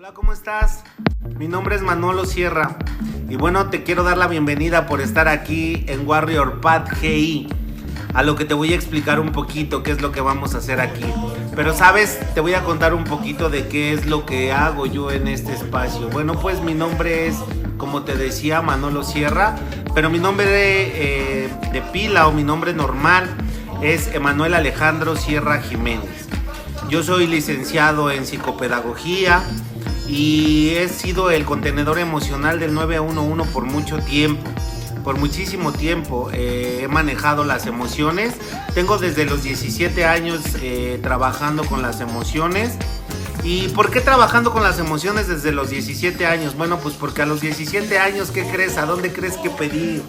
Hola, ¿cómo estás? Mi nombre es Manolo Sierra y bueno, te quiero dar la bienvenida por estar aquí en Warrior Path GI. A lo que te voy a explicar un poquito qué es lo que vamos a hacer aquí. Pero sabes, te voy a contar un poquito de qué es lo que hago yo en este espacio. Bueno, pues mi nombre es, como te decía, Manolo Sierra, pero mi nombre de pila o mi nombre normal es Emanuel Alejandro Sierra Jiménez. Yo soy licenciado en psicopedagogía y he sido el contenedor emocional del 911 por mucho tiempo. Por muchísimo tiempo he manejado las emociones. Tengo desde los 17 años trabajando con las emociones. ¿Y por qué trabajando con las emociones desde los 17 años? Bueno, pues porque a los 17 años, ¿qué crees? ¿A dónde crees que pedí?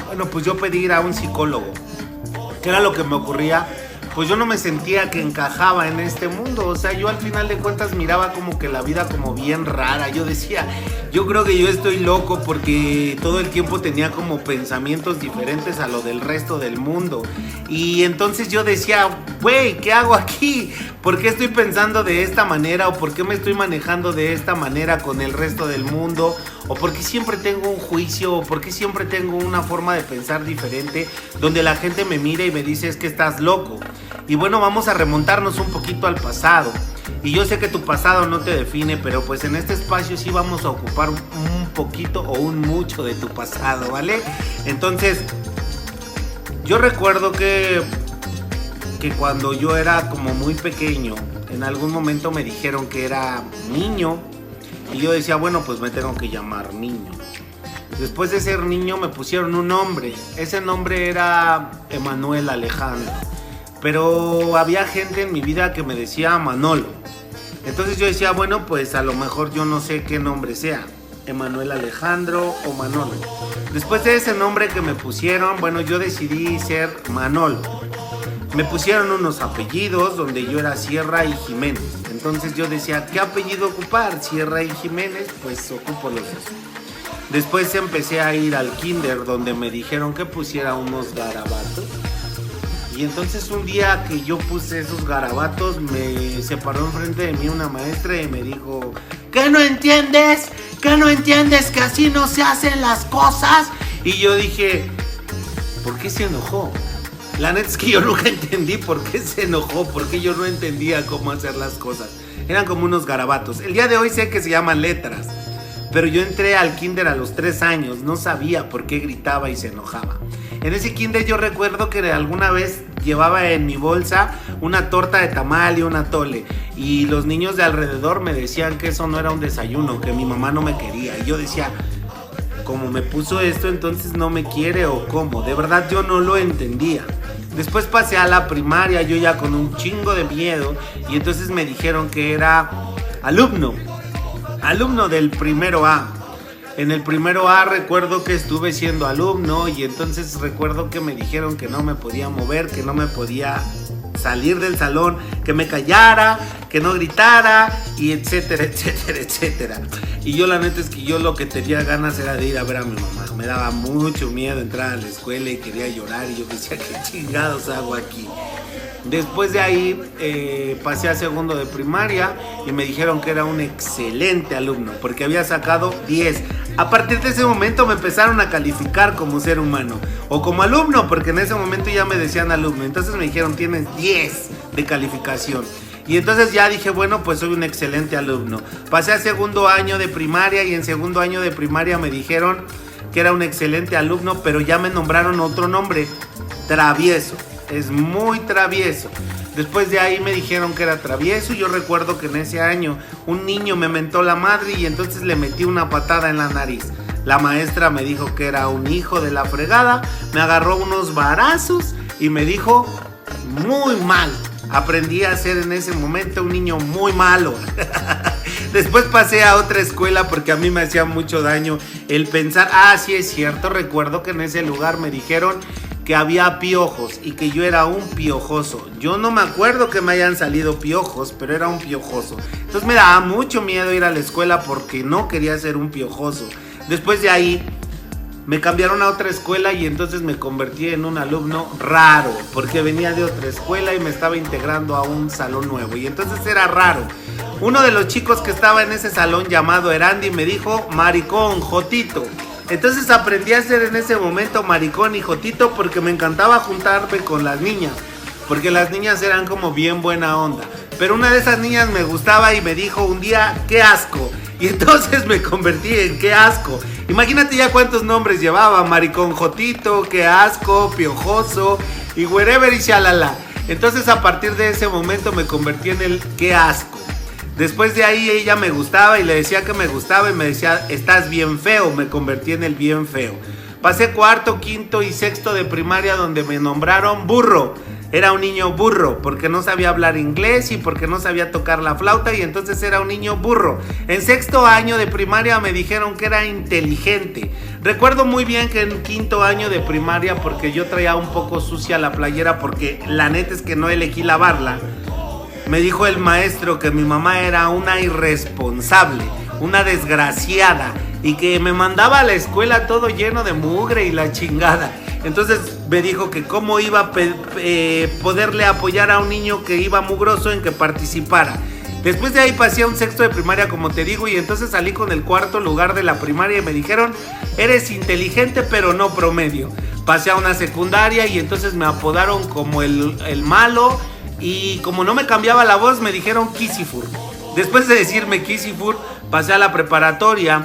Bueno, pues yo pedí ir a un psicólogo. ¿Qué era lo que me ocurría? Pues yo no me sentía que encajaba en este mundo. O sea, yo al final de cuentas miraba como que la vida como bien rara. Yo decía, yo creo que yo estoy loco porque todo el tiempo tenía como pensamientos diferentes a lo del resto del mundo. Y entonces yo decía, güey, ¿qué hago aquí? ¿Por qué estoy pensando de esta manera? ¿O por qué me estoy manejando de esta manera con el resto del mundo? ¿O por qué siempre tengo un juicio? ¿O por qué siempre tengo una forma de pensar diferente donde la gente me mira y me dice es que estás loco? Y bueno, vamos a remontarnos un poquito al pasado. Y yo sé que tu pasado no te define, pero pues en este espacio sí vamos a ocupar un poquito o un mucho de tu pasado, ¿vale? Entonces, yo recuerdo que cuando yo era como muy pequeño, en algún momento me dijeron que era niño. Y yo decía, bueno, pues me tengo que llamar niño. Después de ser niño me pusieron un nombre. Ese nombre era Emanuel Alejandro. Pero había gente en mi vida que me decía Manolo. Entonces yo decía, bueno, pues a lo mejor yo no sé qué nombre sea. Emanuel Alejandro o Manolo. Después de ese nombre que me pusieron, bueno, yo decidí ser Manolo. Me pusieron unos apellidos donde yo era Sierra y Jiménez. Entonces yo decía, ¿qué apellido ocupar? Sierra y Jiménez, pues ocupo los dos. Después empecé a ir al kinder donde me dijeron que pusiera unos garabatos. Y entonces un día que yo puse esos garabatos, me separó enfrente de mí una maestra y me dijo, ¿qué no entiendes? ¿Qué no entiendes que así no se hacen las cosas? Y yo dije, ¿por qué se enojó? La neta es que yo nunca entendí por qué se enojó, porque yo no entendía cómo hacer las cosas. Eran como unos garabatos. El día de hoy sé que se llaman letras, pero yo entré al kinder a los 3 años, no sabía por qué gritaba y se enojaba. En ese kinder yo recuerdo que alguna vez llevaba en mi bolsa una torta de tamal y un atole. Y los niños de alrededor me decían que eso no era un desayuno, que mi mamá no me quería. Y yo decía, como me puso esto, entonces no me quiere o cómo. De verdad yo no lo entendía. Después pasé a la primaria, yo ya con un chingo de miedo. Y entonces me dijeron que era alumno del primero A. En el primero A recuerdo que estuve siendo alumno y entonces recuerdo que me dijeron que no me podía mover, que no me podía salir del salón, que me callara, que no gritara y etcétera, etcétera, etcétera. Y yo la neta es que yo lo que tenía ganas era de ir a ver a mi mamá. Me daba mucho miedo entrar a la escuela y quería llorar y yo decía, ¿qué chingados hago aquí? Después de ahí pasé a segundo de primaria y me dijeron que era un excelente alumno porque había sacado 10. A partir de ese momento me empezaron a calificar como ser humano o como alumno, porque en ese momento ya me decían alumno. Entonces me dijeron, tienes 10 de calificación. Y entonces ya dije, bueno, pues soy un excelente alumno. Pasé a segundo año de primaria y en segundo año de primaria me dijeron que era un excelente alumno, pero ya me nombraron otro nombre, travieso. Es muy travieso. Después de ahí me dijeron que era travieso. Yo recuerdo que en ese año un niño me mentó la madre y entonces le metí una patada en la nariz. La maestra me dijo que era un hijo de la fregada. Me agarró unos varazos y me dijo muy mal. Aprendí a ser en ese momento un niño muy malo. Después pasé a otra escuela porque a mí me hacía mucho daño el pensar, sí es cierto, recuerdo que en ese lugar me dijeron que había piojos y que yo era un piojoso. Yo no me acuerdo que me hayan salido piojos, pero era un piojoso. Entonces me daba mucho miedo ir a la escuela porque no quería ser un piojoso. Después de ahí me cambiaron a otra escuela y entonces me convertí en un alumno raro, porque venía de otra escuela y me estaba integrando a un salón nuevo, y entonces era raro. Uno de los chicos que estaba en ese salón llamado Erandi me dijo maricón, jotito. Entonces aprendí a ser en ese momento maricón y jotito porque me encantaba juntarme con las niñas, porque las niñas eran como bien buena onda. Pero una de esas niñas me gustaba y me dijo un día, qué asco. Y entonces me convertí en qué asco. Imagínate ya cuántos nombres llevaba: maricón jotito, qué asco, piojoso y wherever y shalala. Entonces a partir de ese momento me convertí en el qué asco. Después de ahí ella me gustaba y le decía que me gustaba y me decía, estás bien feo. Me convertí en el bien feo. Pasé cuarto, quinto y sexto de primaria, donde me nombraron burro. Era un niño burro porque no sabía hablar inglés y porque no sabía tocar la flauta, y entonces era un niño burro. En sexto año de primaria me dijeron que era inteligente. Recuerdo muy bien que en quinto año de primaria, porque yo traía un poco sucia la playera, porque la neta es que no elegí lavarla, me dijo el maestro que mi mamá era una irresponsable, una desgraciada, y que me mandaba a la escuela todo lleno de mugre y la chingada. Entonces me dijo que cómo iba a poderle apoyar a un niño que iba mugroso en que participara. Después de ahí pasé a un sexto de primaria, como te digo, y entonces salí con el cuarto lugar de la primaria y me dijeron, eres inteligente pero no promedio. Pasé a una secundaria y entonces me apodaron como el malo, y como no me cambiaba la voz me dijeron Kisifur. Después de decirme Kisifur pasé a la preparatoria.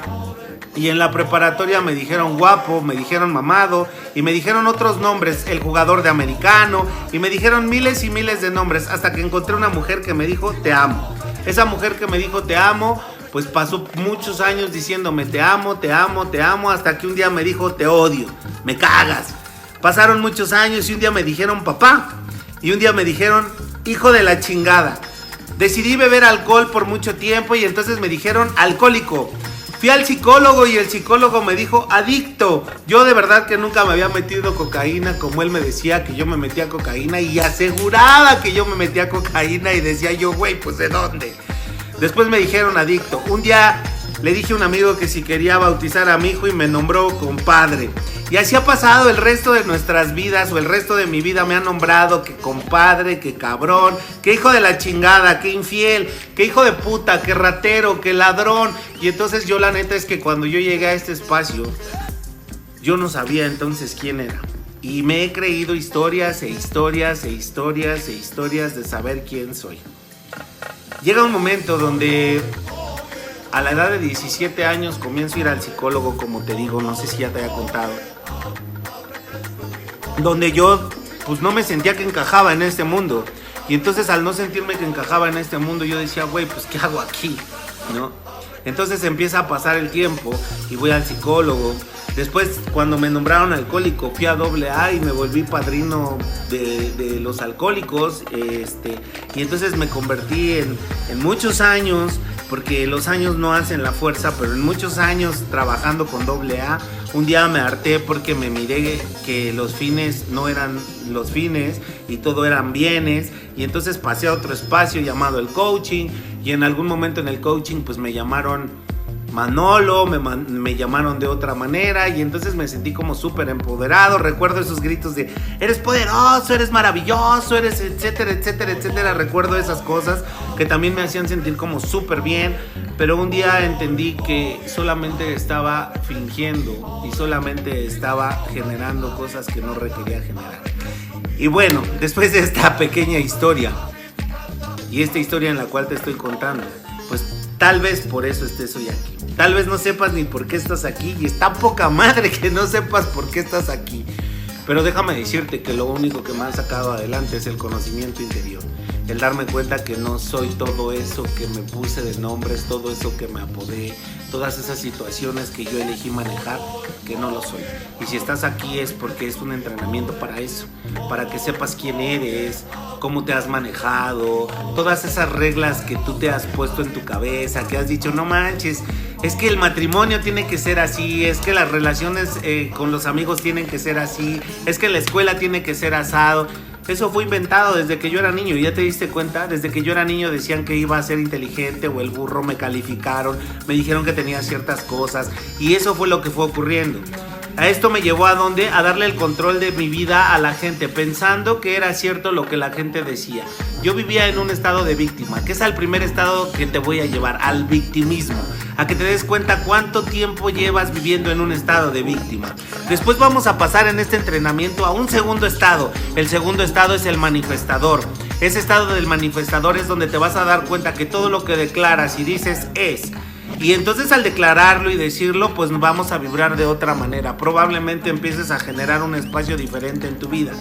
Y en la preparatoria me dijeron guapo, me dijeron mamado y me dijeron otros nombres, el jugador de americano, y me dijeron miles y miles de nombres, hasta que encontré una mujer que me dijo te amo. Esa mujer que me dijo te amo, pues pasó muchos años diciéndome te amo, te amo, te amo, hasta que un día me dijo te odio, me cagas. Pasaron muchos años y un día me dijeron papá, y un día me dijeron hijo de la chingada. Decidí beber alcohol por mucho tiempo y entonces me dijeron alcohólico. Fui al psicólogo y el psicólogo me dijo adicto. Yo de verdad que nunca me había metido cocaína, como él me decía que yo me metía cocaína, y aseguraba que yo me metía cocaína, y decía yo, güey, pues ¿de dónde? Después me dijeron adicto. Un día le dije a un amigo que si quería bautizar a mi hijo y me nombró compadre. Y así ha pasado el resto de nuestras vidas, o el resto de mi vida me ha nombrado que compadre, que cabrón, que hijo de la chingada, que infiel, que hijo de puta, que ratero, que ladrón. Y entonces yo la neta es que cuando yo llegué a este espacio, yo no sabía entonces quién era. Y me he creído historias e historias e historias e historias de saber quién soy. Llega un momento donde a la edad de 17 años comienzo a ir al psicólogo, como te digo, no sé si ya te había contado. Donde yo pues no me sentía que encajaba en este mundo. Y entonces al no sentirme que encajaba en este mundo, yo decía, güey, pues ¿qué hago aquí? ¿No? Entonces empieza a pasar el tiempo y voy al psicólogo. Después, cuando me nombraron alcohólico, fui a AA y me volví padrino de los alcohólicos. Y entonces me convertí en muchos años, porque los años no hacen la fuerza, pero en muchos años trabajando con AA. Un día me harté porque me miré que los fines no eran los fines y todo eran bienes, y entonces pasé a otro espacio llamado el coaching, y en algún momento en el coaching pues me llamaron Manolo, me llamaron de otra manera, y entonces me sentí como súper empoderado. Recuerdo esos gritos de eres poderoso, eres maravilloso, eres etcétera, etcétera, etcétera. Recuerdo esas cosas que también me hacían sentir como súper bien, pero un día entendí que solamente estaba fingiendo y solamente estaba generando cosas que no requería generar. Y bueno, después de esta pequeña historia, y esta historia en la cual te estoy contando, pues tal vez por eso estés hoy aquí. Tal vez no sepas ni por qué estás aquí, y está poca madre que no sepas por qué estás aquí. Pero déjame decirte que lo único que me ha sacado adelante es el conocimiento interior. El darme cuenta que no soy todo eso que me puse de nombres, todo eso que me apodé, todas esas situaciones que yo elegí manejar, que no lo soy. Y si estás aquí es porque es un entrenamiento para eso, para que sepas quién eres, cómo te has manejado, todas esas reglas que tú te has puesto en tu cabeza, que has dicho, no manches, es que el matrimonio tiene que ser así, es que las relaciones con los amigos tienen que ser así, es que la escuela tiene que ser asado. Eso fue inventado desde que yo era niño. ¿Ya te diste cuenta? Desde que yo era niño decían que iba a ser inteligente, o el burro, me calificaron, me dijeron que tenía ciertas cosas, y eso fue lo que fue ocurriendo. A esto me llevó a dónde? A darle el control de mi vida a la gente, pensando que era cierto lo que la gente decía. Yo vivía en un estado de víctima, que es el primer estado que te voy a llevar, al victimismo. A que te des cuenta cuánto tiempo llevas viviendo en un estado de víctima. Después vamos a pasar en este entrenamiento a un segundo estado. El segundo estado es el manifestador. Ese estado del manifestador es donde te vas a dar cuenta que todo lo que declaras y dices es. Y entonces al declararlo y decirlo, pues vamos a vibrar de otra manera. Probablemente empieces a generar un espacio diferente en tu vida.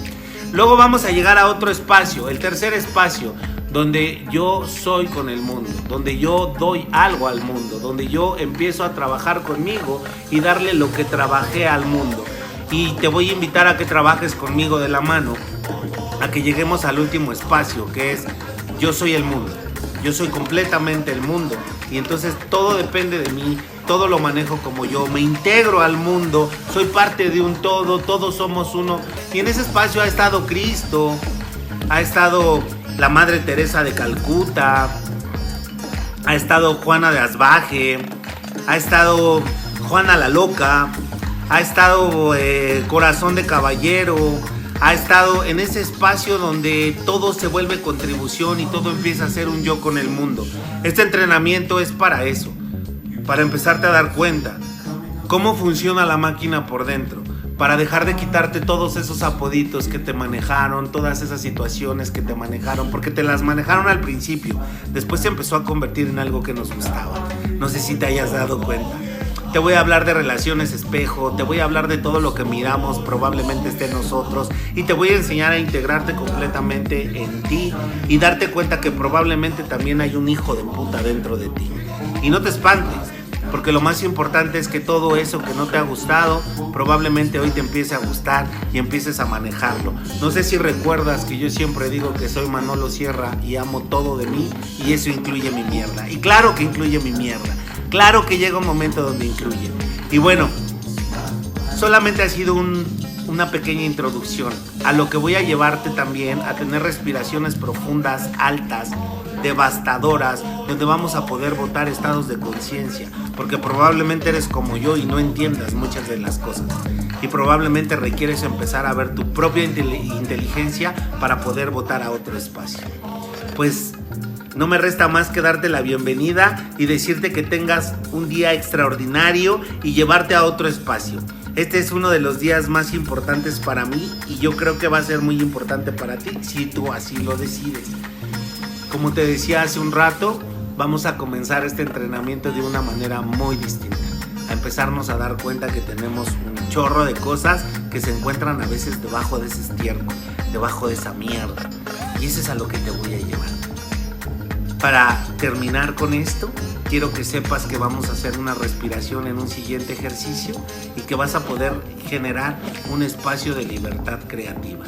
Luego vamos a llegar a otro espacio, el tercer espacio, donde yo soy con el mundo, donde yo doy algo al mundo, donde yo empiezo a trabajar conmigo y darle lo que trabajé al mundo. Y te voy a invitar a que trabajes conmigo de la mano, a que lleguemos al último espacio, que es yo soy el mundo. Yo soy completamente el mundo y entonces todo depende de mí, todo lo manejo como yo, me integro al mundo, soy parte de un todo, todos somos uno. Y en ese espacio ha estado Cristo, ha estado la Madre Teresa de Calcuta, ha estado Juana de Asbaje, ha estado Juana la Loca, ha estado Corazón de Caballero. Ha estado en ese espacio donde todo se vuelve contribución y todo empieza a ser un yo con el mundo. Este entrenamiento es para eso, para empezarte a dar cuenta cómo funciona la máquina por dentro, para dejar de quitarte todos esos apoditos que te manejaron, todas esas situaciones que te manejaron, porque te las manejaron al principio, después se empezó a convertir en algo que nos gustaba. No sé si te hayas dado cuenta. Te voy a hablar de relaciones espejo, te voy a hablar de todo lo que miramos probablemente esté en nosotros y te voy a enseñar a integrarte completamente en ti y darte cuenta que probablemente también hay un hijo de puta dentro de ti. Y no te espantes, porque lo más importante es que todo eso que no te ha gustado probablemente hoy te empiece a gustar y empieces a manejarlo. No sé si recuerdas que yo siempre digo que soy Manolo Sierra y amo todo de mí y eso incluye mi mierda. Y claro que incluye mi mierda. Claro que llega un momento donde incluye. Y bueno, solamente ha sido una pequeña introducción a lo que voy a llevarte también a tener respiraciones profundas, altas, devastadoras, donde vamos a poder botar estados de conciencia, porque probablemente eres como yo y no entiendas muchas de las cosas. Y probablemente requieres empezar a ver tu propia inteligencia para poder botar a otro espacio. Pues no me resta más que darte la bienvenida y decirte que tengas un día extraordinario y llevarte a otro espacio. Este es uno de los días más importantes para mí y yo creo que va a ser muy importante para ti si tú así lo decides. Como te decía hace un rato, vamos a comenzar este entrenamiento de una manera muy distinta. A empezarnos a dar cuenta que tenemos un chorro de cosas que se encuentran a veces debajo de ese estiércol, debajo de esa mierda. Y eso es a lo que te voy a llevar. Para terminar con esto, quiero que sepas que vamos a hacer una respiración en un siguiente ejercicio y que vas a poder generar un espacio de libertad creativa.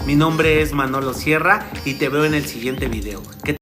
Mi nombre es Manolo Sierra y te veo en el siguiente video.